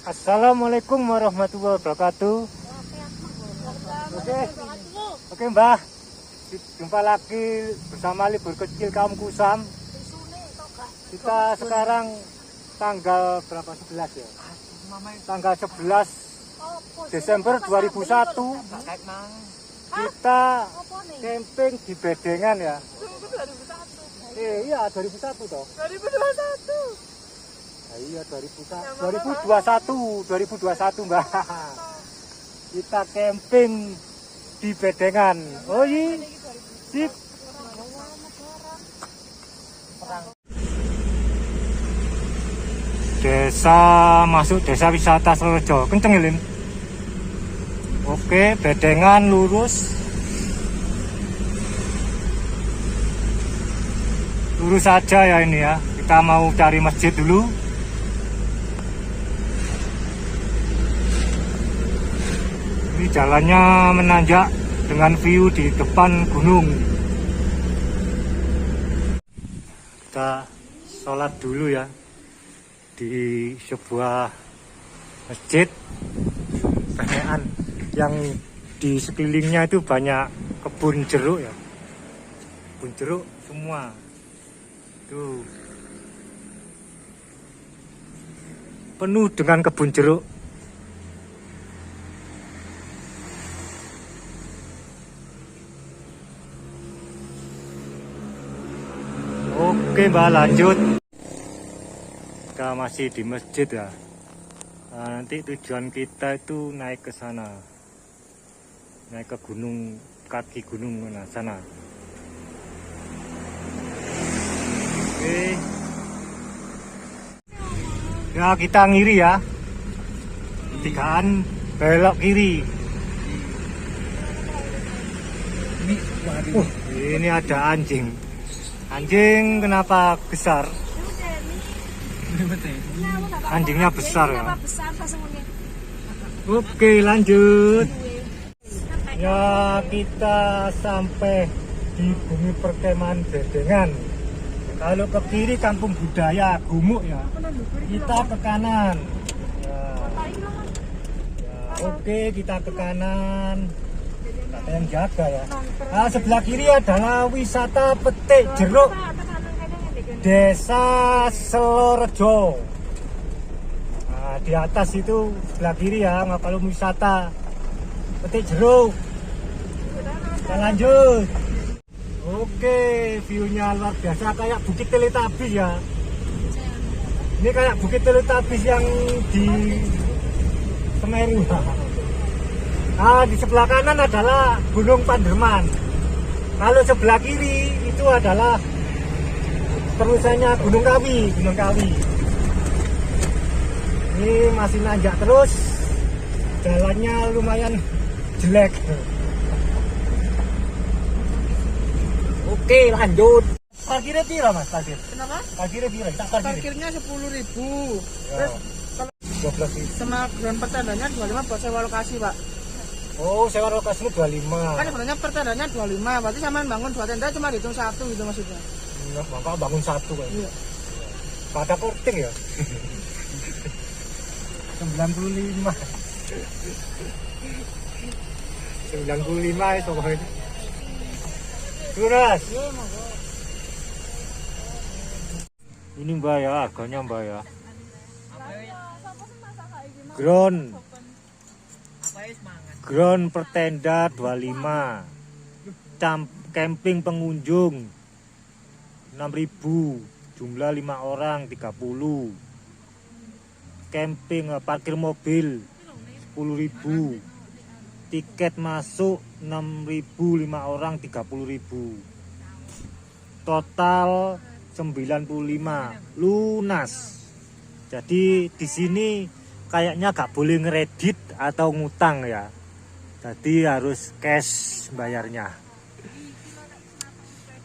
Assalamualaikum warahmatullahi wabarakatuh. Oke Mbah, jumpa lagi bersama libur kecil kaum Kusam. Kita sekarang tanggal berapa, 11 ya? Tanggal 11 Desember 2001. Kita camping di Bedengan ya. Iya 2001 toh. 2021. Nah, iya 2021 Mbak. Kita camping di Bedengan. Oh iya, sip. Masuk desa wisata Selorejo. Kenceng ya, Lin? Oke, Bedengan lurus. Lurus saja ya ini ya. Kita mau cari masjid dulu. Ini jalannya menanjak dengan view di depan gunung. Kita sholat dulu ya di sebuah masjid Bedengan yang di sekelilingnya itu banyak kebun jeruk ya. Kebun jeruk semua. Tuh. Penuh dengan kebun jeruk. Oke Mbak, lanjut. Kita masih di masjid ya. Nah, nanti tujuan kita itu naik ke sana. Naik ke gunung, kaki gunung sana. Oke. Ya kita ngiri ya. Tigaan belok kiri. Ini ada anjing. Anjing kenapa besar? Anjingnya besar ya. Oke lanjut. Ya kita sampai di bumi perkemahan Bedengan. Kalau ke kiri kampung budaya Gumuk ya. Kita ke kanan. Ya. Oke kita ke kanan. Kata yang jaga ya. Nah, sebelah kiri adalah wisata petik jeruk Desa Selorejo. Nah, di atas itu sebelah kiri ya, kalau wisata petik jeruk. Kita lanjut. Oke, view-nya luar biasa kayak Bukit Teletubbies ya. Ini kayak Bukit Teletubbies yang di Semeru. Nah, di sebelah kanan adalah Gunung Panderman. Kalau sebelah kiri itu adalah terusannya Gunung Kawi. Ini masih nanjak terus. Jalannya lumayan jelek. Oke, lanjut. Parkirnya pira, Mas? Kenapa? Parkirnya pira? Parkirnya 10.000. Ya. Terus 12.000. sama ground pertandanya 25 buat sewa lokasi, Pak. Oh, sewa lokasi 25. Kan sebenarnya pertandanya 25, berarti sama bangun 2 tenda cuma dihitung 1 gitu maksudnya. Nah, maka bangun 1 kan. Iya. Pada korting ya. 95. 95 itu pokoknya. Terus. Ini Mbak ya, harganya Mbak ya. Ground per tenda 25. Camping pengunjung 6.000. Jumlah 5 orang 30. Camping parkir mobil 10.000. Tiket masuk 6.000, 5 orang 30.000. Total 95 lunas. Jadi di sini kayaknya gak boleh ngeredit atau ngutang ya. Jadi harus cash bayarnya.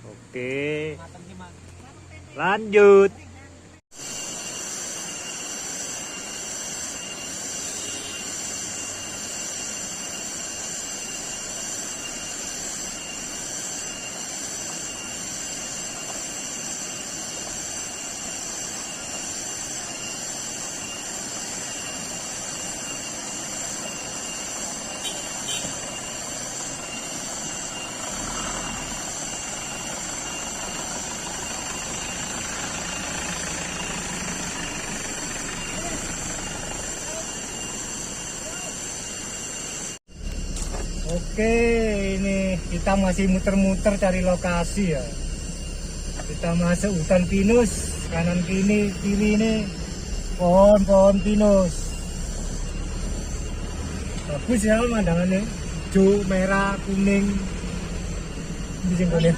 Oke. Lanjut. Oke, ini kita masih muter-muter cari lokasi ya. Kita masuk hutan pinus, kanan kiri ini pohon-pohon pinus. Bagus ya pemandangannya, hijau, merah, kuning. Di sini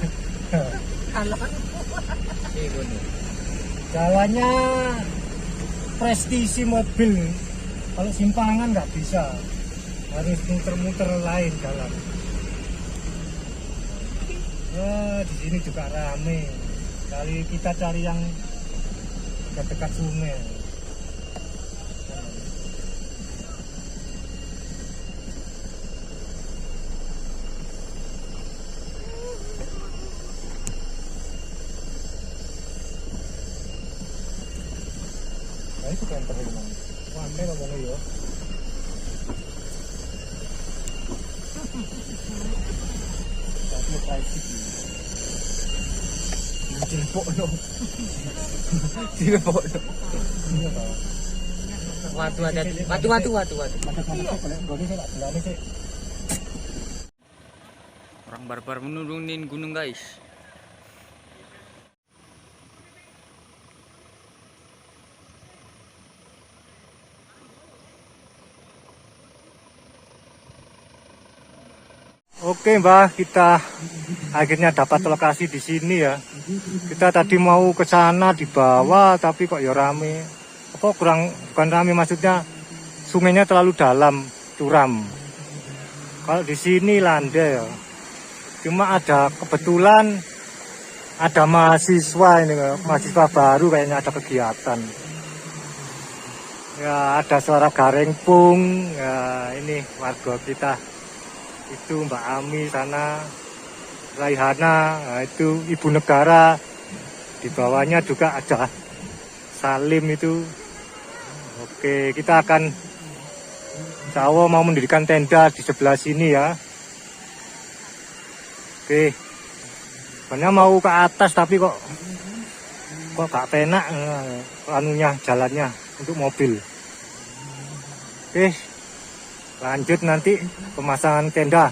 jalannya prestisi mobil, kalau simpangan nggak bisa, harus muter-muter lain jalan. Di sini juga rame. Kali kita cari yang dekat sungai. Nah itu kan terlalu wangi ngomongnya ya. Tapi pricey sih. Cilpok dong. Cilpok dong. Watu. Orang barbar menurunin gunung guys. Oke Mbak, kita akhirnya dapat lokasi di sini ya. Kita tadi mau ke sana di bawah, tapi kok ya rame. Apa bukan rame, maksudnya sungainya terlalu dalam, curam. Kalau di sini landai ya. Cuma ada kebetulan ada mahasiswa ini, mahasiswa baru kayaknya ada kegiatan. Ya ada suara garengpung. Ya ini warga kita. Itu Mbak Ami sana, Raihana, nah itu ibu negara, di bawahnya juga ada Salim itu. Oke, kita akan insya Allah mau mendirikan tenda di sebelah sini ya. Oke, sebenarnya mau ke atas tapi kok gak penak anunya, jalannya untuk mobil. Oke, lanjut nanti pemasangan tenda.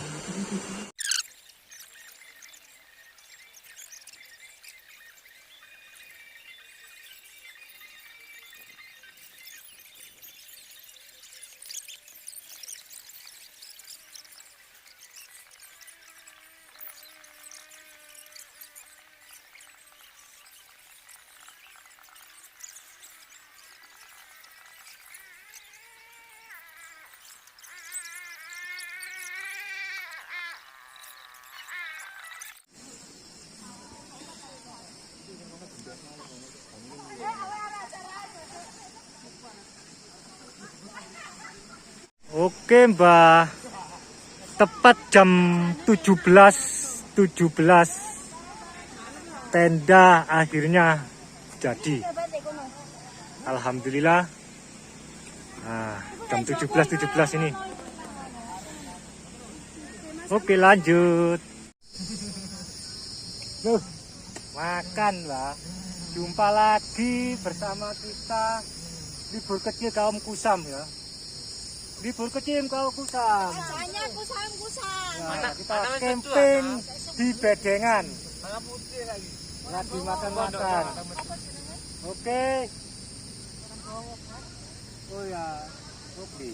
Oke Mbak, tepat jam 17.17 tenda akhirnya jadi. Alhamdulillah. Nah, jam 17.17 ini. Oke lanjut. Makan Mbak. Jumpa lagi bersama kita libur kecil kaum Kusam ya. Libur kecil kaum Kusam. Hanya kusam. Nah, kita camping di Bedengan. Lagi makan-makan. Oke. Oh ya. Oke.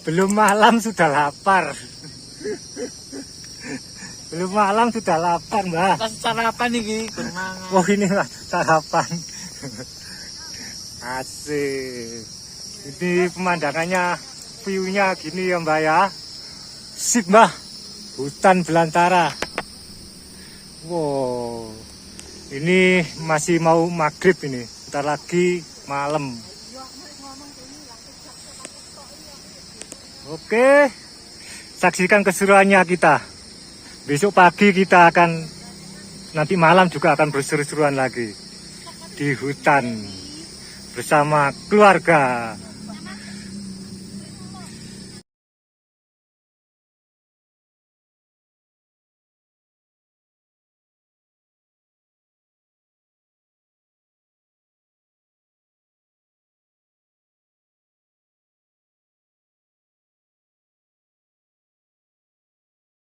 Belum malam sudah lapar. Belum malam sudah lapar, Mbak. Sarapan nih, Oh ini lah sarapan. Asik. Ini pemandangannya, view-nya gini ya Mbak ya. Sip Mbak. Hutan belantara. Wow. Ini masih mau maghrib ini. Bentar lagi malam. Oke. Saksikan keseruannya kita. Besok pagi kita akan, nanti malam juga akan berseru-seruan lagi di hutan bersama keluarga.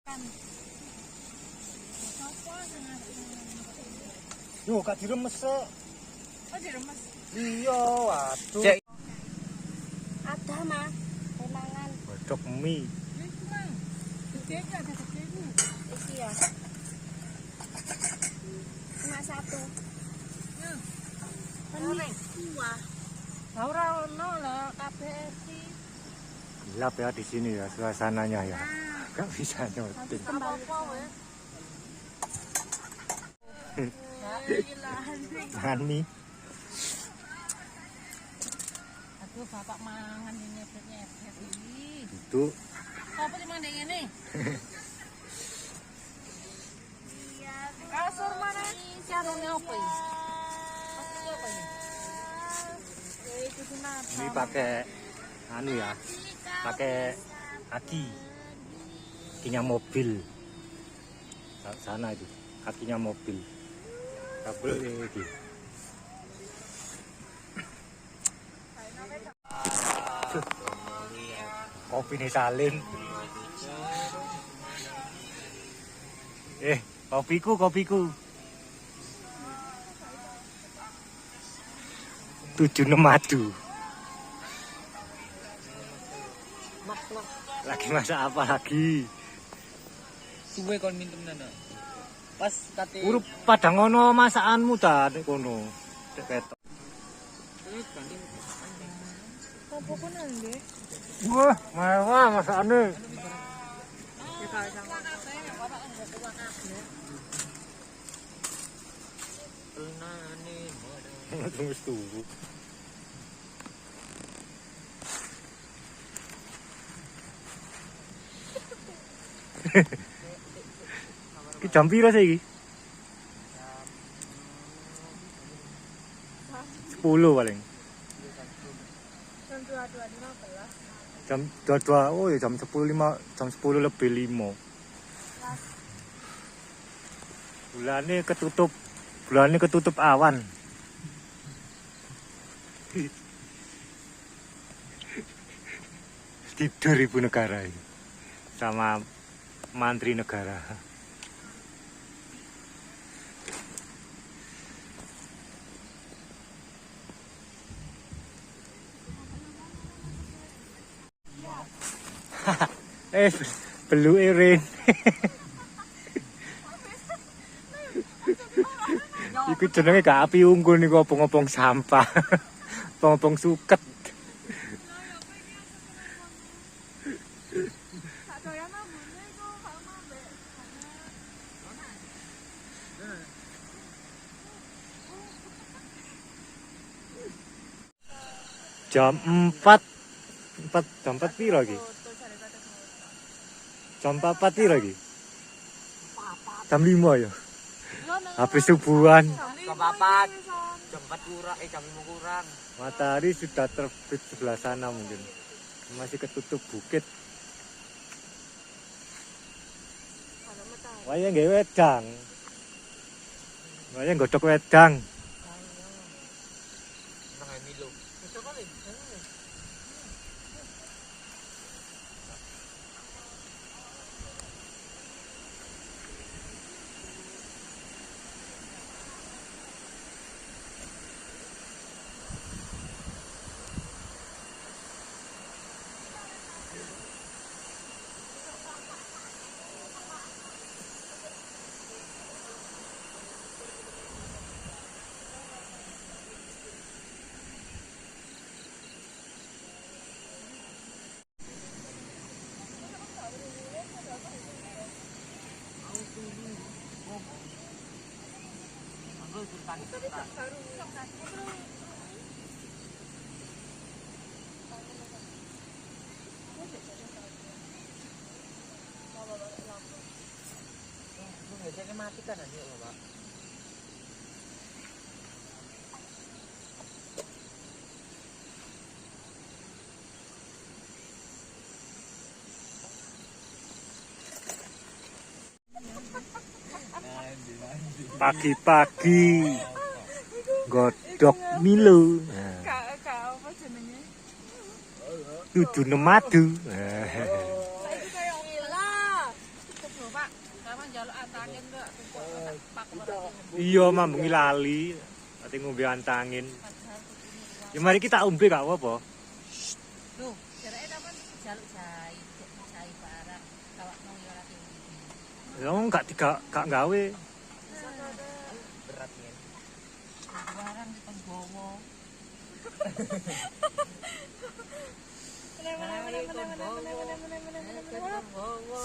Yo, gak diremes kok. Oh, diremes. Iya, waduh. Cek. Ada mah, pemangan. Godok mie. Ini mah. Gedenya ada gedenya. Iki ya. Cuma satu. Ini kuah. Ora ono lah kabeh iki. Gelap ya di sini ya suasananya ya. Gak bisa nyotin. Apa wae. Makan mie. Aduh, bapak mangan ini nyepet-nyepet iki. Itu Apa cuma ndek ngene? Kasur mana? Caranya apa iki? Kasur apa ini? Ya itu sunat. ini pakai anu ya. Pakai kaki. Kakinya mobil. Sana itu. Kakinya mobil. Kabel ini. Kopi nih salin. Kopiku. Tujuh madu. Lagi masak apa lagi? Suwe kon minum nana. Pas kate. Urup padang ono masakanmu ta nek kono. Cek ketok. Apa pun nang Wah, mewah masakane. Wis turu. Ki jam pira saiki? 10 paling. Jam 22. Oh ya jam 10.05, jam 10 lebih 5. Bulannya ketutup awan. Tidur ibu negara ini sama mantri negara. Belu Irin. Iku jenenge gak api unggun niku opong-opong sampah. Opong-opong suket. Jam 4 piro lagi? Jam 4 piro lagi? Jam 5 ya? Habis subuhan. Jam 4. Jam 4 kurang, jam 5 kurang. Matahari sudah terbit sebelah sana mungkin. Masih ketutup bukit. Wayang nggih wedang. Wayang godhok wedang. Nang Milo. Biasanya mati kan nanti loh, Pak. Pagi-pagi godhok Milo. apa jenenge? Tujuh madu. Saiki koyo gila. Iya, mambengi lali. Ati ngombe antangin. Ya mari kita ombe gak apa-apa. Loh, jarake taman jaluk jai, jai barang. Kawak mau ya ora tinggi. Ya gak gawe. Berat nih. Barang di penggowo.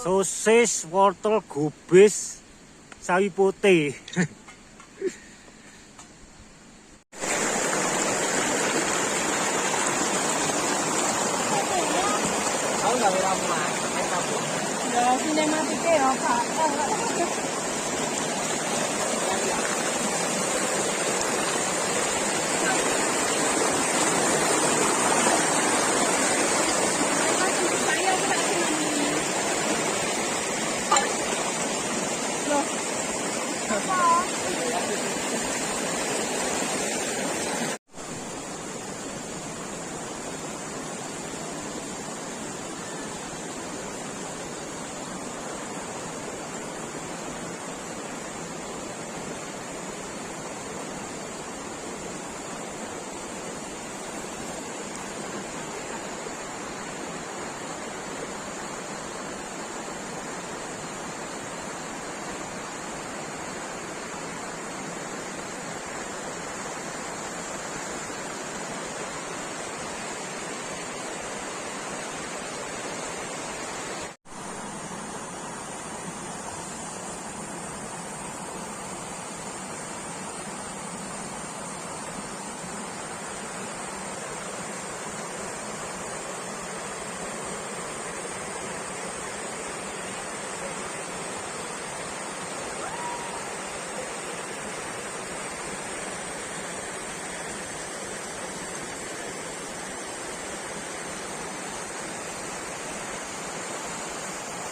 Sosis, wortel, gubis, sawi putih. Aku nggak mau ramuan. Ya, sinematiknya ya, Pak.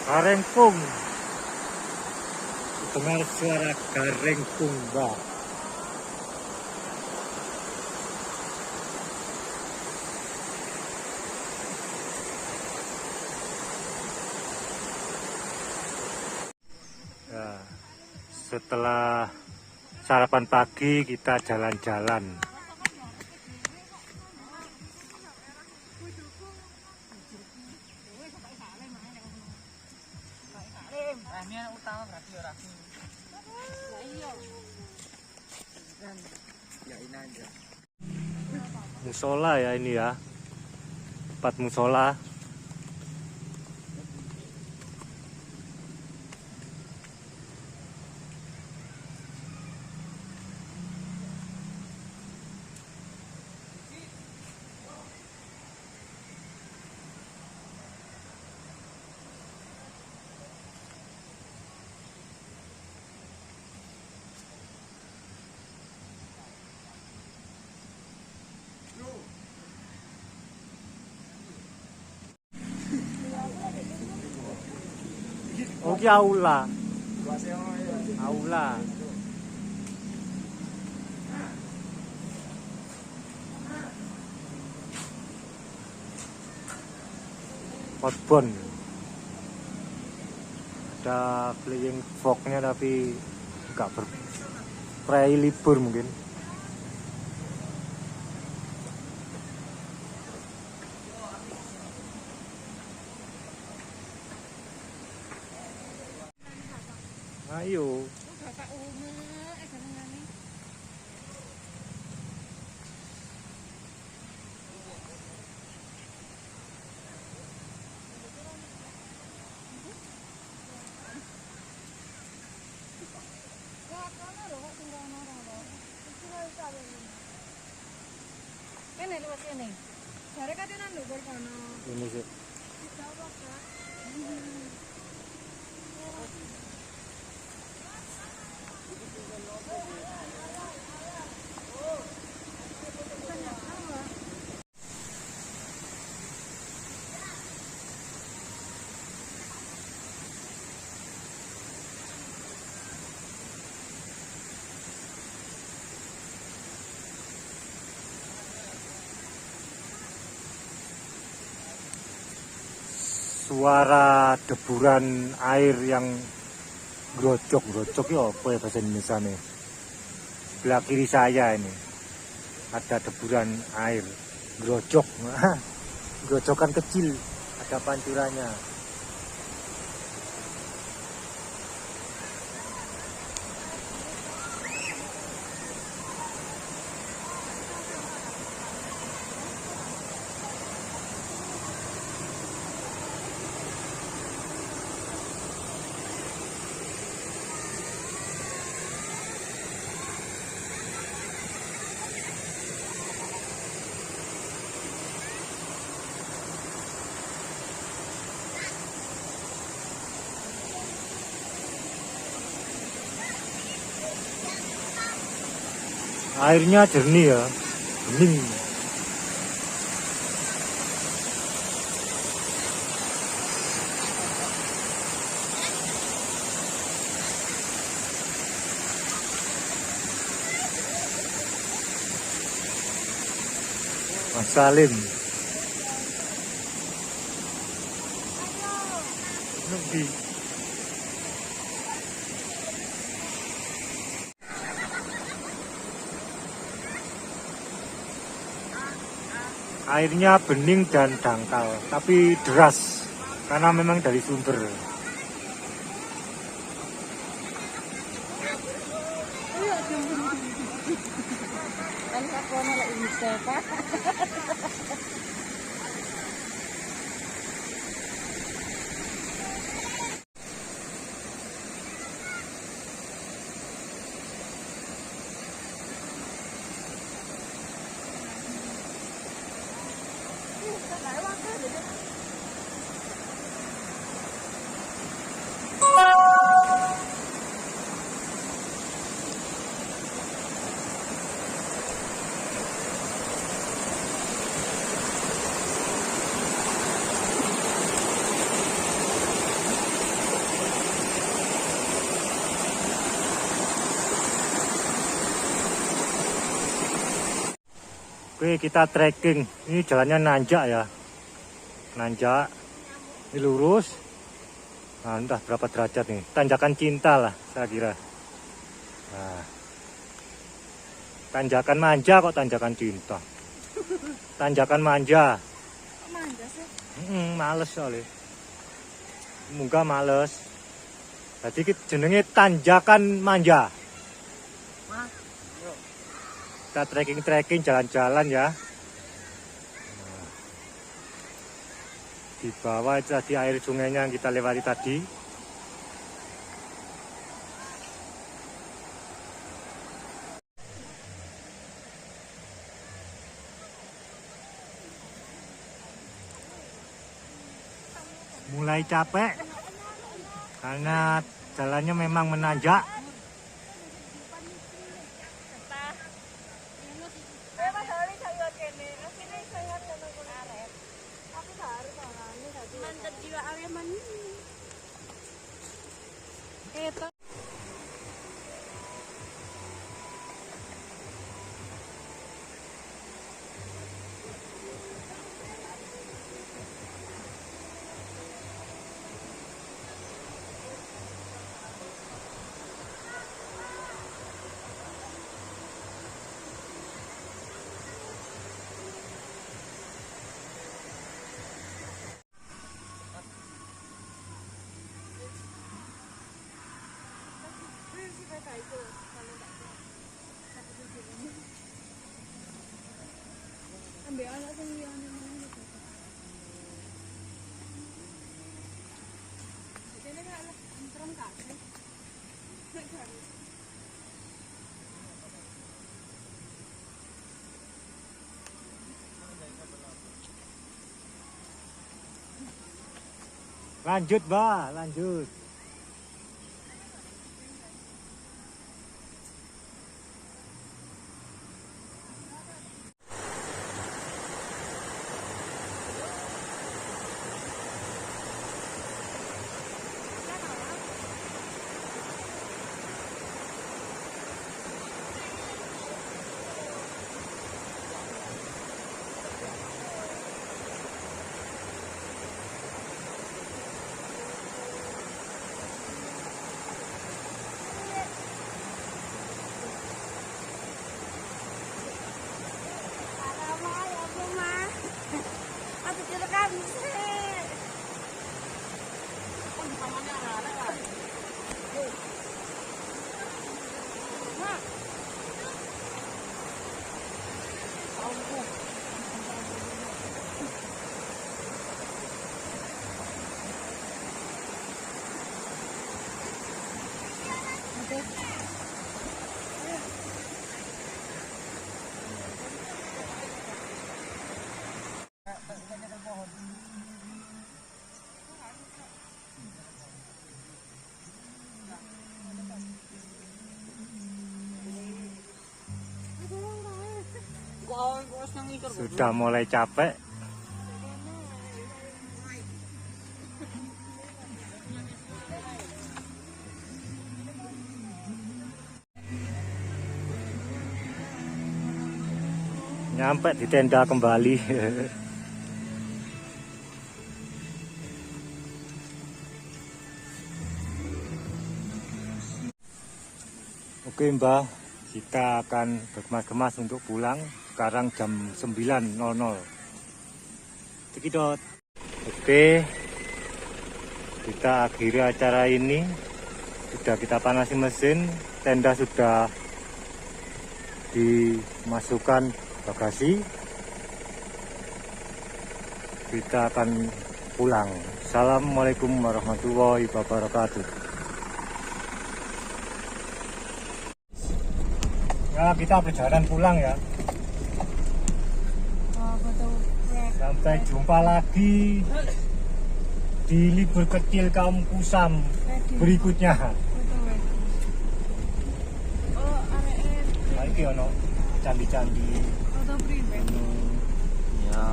Garengkung. Dengar suara garengkung, Mbak. Ya, setelah sarapan pagi kita jalan-jalan. Ini yang utama berarti orang. Ya ini aja. Musola ya ini ya. Tempat musola. Oke, aula. Aula. Outbound. Ada flying fognya tapi nggak berprai libur mungkin. Ayo. Bapak Uma, senengane. Kene lewat sini. Jare katenan lho kok kono. Ini sih. Suara deburan air yang Grocok ya apa ya bahasa Indonesia nih. Sebelah kiri saya ini ada deburan air. Grocok. Grojokan kecil, ada pancurannya. Airnya jernih ya, bening. Mas Salim. Nanti. Airnya bening dan dangkal, tapi deras karena memang dari sumber. Oke, kita trekking. Ini jalannya nanjak ya. Nanjak. Ini lurus. Nah, entah berapa derajat nih. Tanjakan cinta lah, saya kira. Nah. Tanjakan manja kok tanjakan cinta. Tanjakan manja. Manja sih. Males soalnya. Munggah males. Jadi jenenge tanjakan manja. Kita trekking jalan-jalan ya. Nah, di bawah itu tadi air sungainya yang kita lewati tadi. Mulai capek karena jalannya memang menanjak. Mantap jiwa Aryaman. Ambil anak sendiri. Jadi kan serem kasih. Lanjut, Mbak, lanjut. Sudah mulai capek. Nyampe di tenda kembali. Oke Mbah, kita akan bergemas-gemas untuk pulang. Sekarang jam 9.00. Cekidot. Oke, kita akhiri acara ini. Sudah kita panasi mesin, tenda sudah dimasukkan bagasi. Kita akan pulang. Assalamualaikum warahmatullahi wabarakatuh. Ya, kita perjalanan pulang ya. Sampai jumpa lagi di libur kecil kaum Kusam berikutnya. Oh, arek Iki ono candi-candi. foto priwe. Ya.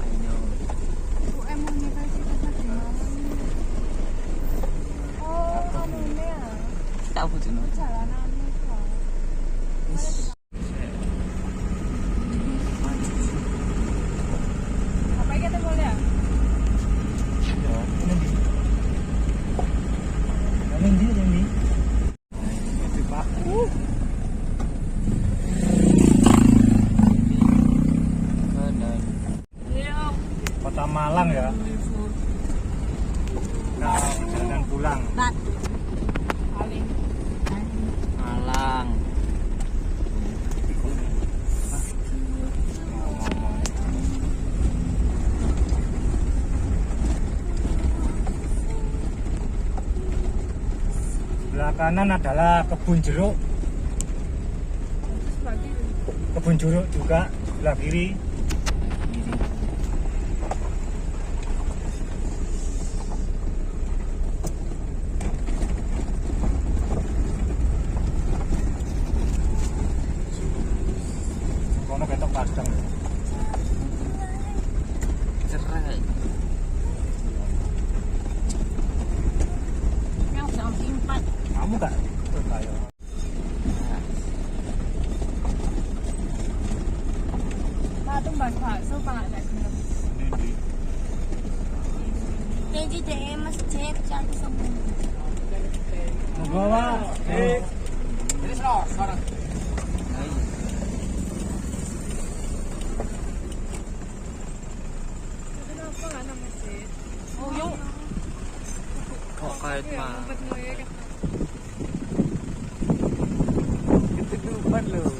Ayo. UM Universitas Negeri Malang. Oh, anune ya. Tak butuh. Jalanannya kok. Apa yang kita boleh? Ya, ini. Ini Pak. Kanan. Kota Malang ya. Nah, perjalanan pulang. Paling. Malang. Sebelah kanan adalah kebun jeruk. Kebun jeruk juga sebelah kiri. Kono ketok padang. Cerai. Yang jam 4. Kamu gak ikut ayo. Pak tuh mbak bakso Pak nek gelem. Jadi di masjid jam 9. Monggo Pak. Kenapa nggak nama masjid? Oh, yuk. Kok kait Ya, mah? ngumpet lo ya kan. Ketutupan loh.